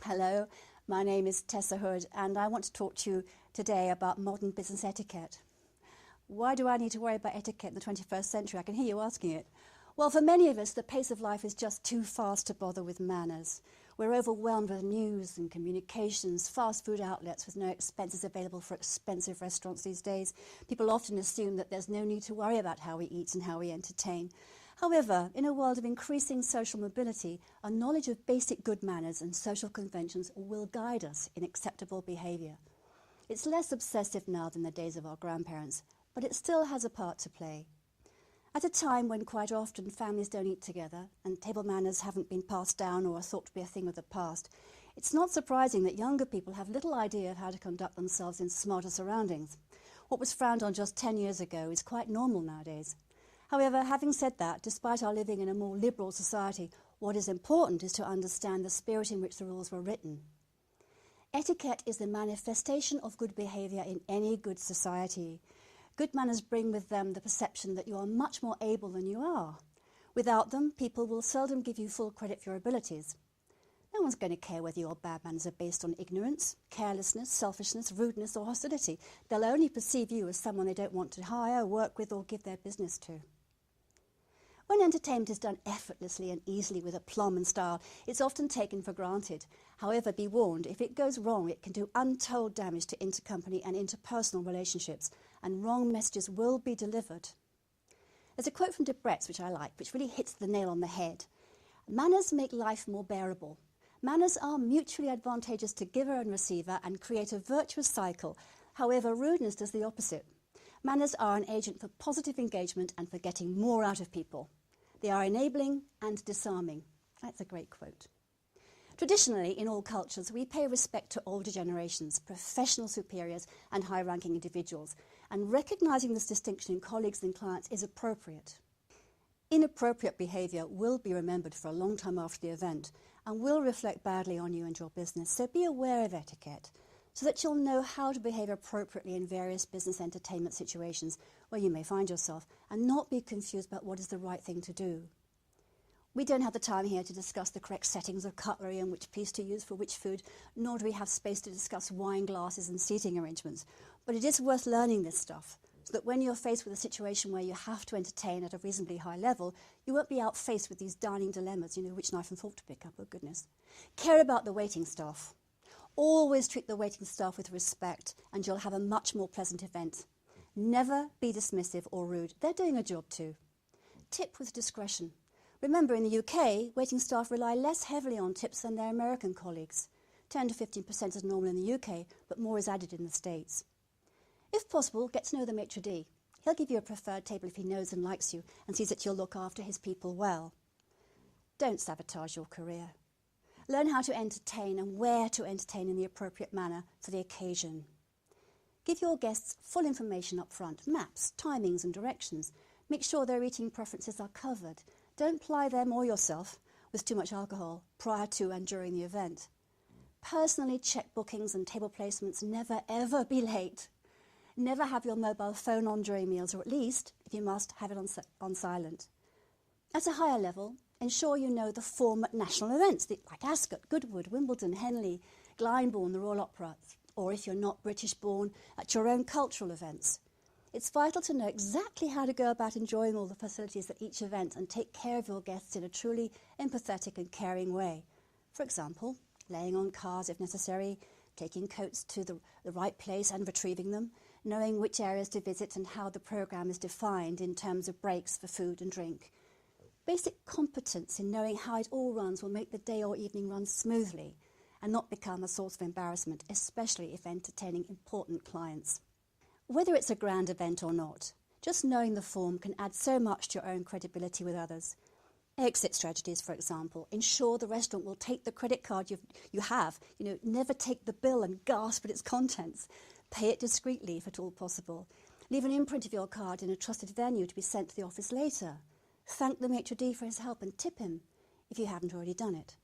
Hello, my name is Tessa Hood and I want to talk to you today about modern business etiquette. Why do I need to worry about etiquette in the 21st century? I can hear you asking it. Well, for many of us, the pace of life is just too fast to bother with manners. We're overwhelmed with news and communications, fast food outlets with no expenses available for expensive restaurants these days. People often assume that there's no need to worry about how we eat and how we entertain. However, in a world of increasing social mobility, a knowledge of basic good manners and social conventions will guide us in acceptable behaviour. It's less obsessive now than the days of our grandparents, but it still has a part to play. At a time when quite often families don't eat together and table manners haven't been passed down or are thought to be a thing of the past, it's not surprising that younger people have little idea of how to conduct themselves in smarter surroundings. What was frowned on just 10 years ago is quite normal nowadays. However, having said that, despite our living in a more liberal society, what is important is to understand the spirit in which the rules were written. Etiquette is the manifestation of good behaviour in any good society. Good manners bring with them the perception that you are much more able than you are. Without them, people will seldom give you full credit for your abilities. No one's going to care whether your bad manners are based on ignorance, carelessness, selfishness, rudeness or hostility. They'll only perceive you as someone they don't want to hire, work with or give their business to. When entertainment is done effortlessly and easily with aplomb and style, it's often taken for granted. However, be warned, if it goes wrong, it can do untold damage to intercompany and interpersonal relationships, and wrong messages will be delivered. There's a quote from Debrett's which I like, which really hits the nail on the head. Manners make life more bearable. Manners are mutually advantageous to giver and receiver and create a virtuous cycle. However, rudeness does the opposite. Manners are an agent for positive engagement and for getting more out of people. They are enabling and disarming. That's a great quote. Traditionally, in all cultures, we pay respect to older generations, professional superiors and high-ranking individuals, and recognising this distinction in colleagues and clients is appropriate. Inappropriate behaviour will be remembered for a long time after the event and will reflect badly on you and your business, so be aware of etiquette, so that you'll know how to behave appropriately in various business entertainment situations where you may find yourself and not be confused about what is the right thing to do. We don't have the time here to discuss the correct settings of cutlery and which piece to use for which food, nor do we have space to discuss wine glasses and seating arrangements. But it is worth learning this stuff, so that when you're faced with a situation where you have to entertain at a reasonably high level, you won't be outfaced with these dining dilemmas, which knife and fork to pick up, oh goodness. Care about the waiting staff. Always treat the waiting staff with respect and you'll have a much more pleasant event. Never be dismissive or rude. They're doing a job too. Tip with discretion. Remember, in the UK, waiting staff rely less heavily on tips than their American colleagues. 10 to 15% is normal in the UK, but more is added in the States. If possible, get to know the maitre d'. He'll give you a preferred table if he knows and likes you and sees that you'll look after his people well. Don't sabotage your career. Learn how to entertain and where to entertain in the appropriate manner for the occasion. Give your guests full information up front, maps, timings and directions. Make sure their eating preferences are covered. Don't ply them or yourself with too much alcohol prior to and during the event. Personally check bookings and table placements. Never ever be late. Never have your mobile phone on during meals, or at least, if you must, have it on silent. At a higher level, ensure you know the form at national events like Ascot, Goodwood, Wimbledon, Henley, Glyndebourne, the Royal Opera, or if you're not British born, at your own cultural events. It's vital to know exactly how to go about enjoying all the facilities at each event and take care of your guests in a truly empathetic and caring way. For example, laying on cars if necessary, taking coats to the right place and retrieving them, knowing which areas to visit and how the programme is defined in terms of breaks for food and drink. Basic competence in knowing how it all runs will make the day or evening run smoothly and not become a source of embarrassment, especially if entertaining important clients. Whether it's a grand event or not, just knowing the form can add so much to your own credibility with others. Exit strategies, for example, ensure the restaurant will take the credit card you have. Never take the bill and gasp at its contents. Pay it discreetly if at all possible. Leave an imprint of your card in a trusted venue to be sent to the office later. Thank the maitre d' for his help and tip him if you haven't already done it.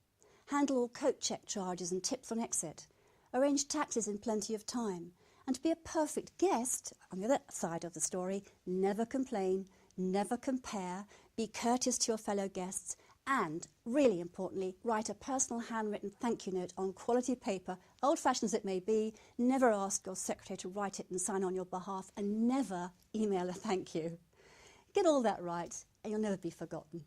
Handle all coat check charges and tips on exit. Arrange taxis in plenty of time. And to be a perfect guest, on the other side of the story, never complain, never compare, be courteous to your fellow guests And, really importantly, write a personal handwritten thank you note on quality paper, old-fashioned as it may be. Never ask your secretary to write it and sign on your behalf, and never email a thank you. Get all that right, and you'll never be forgotten.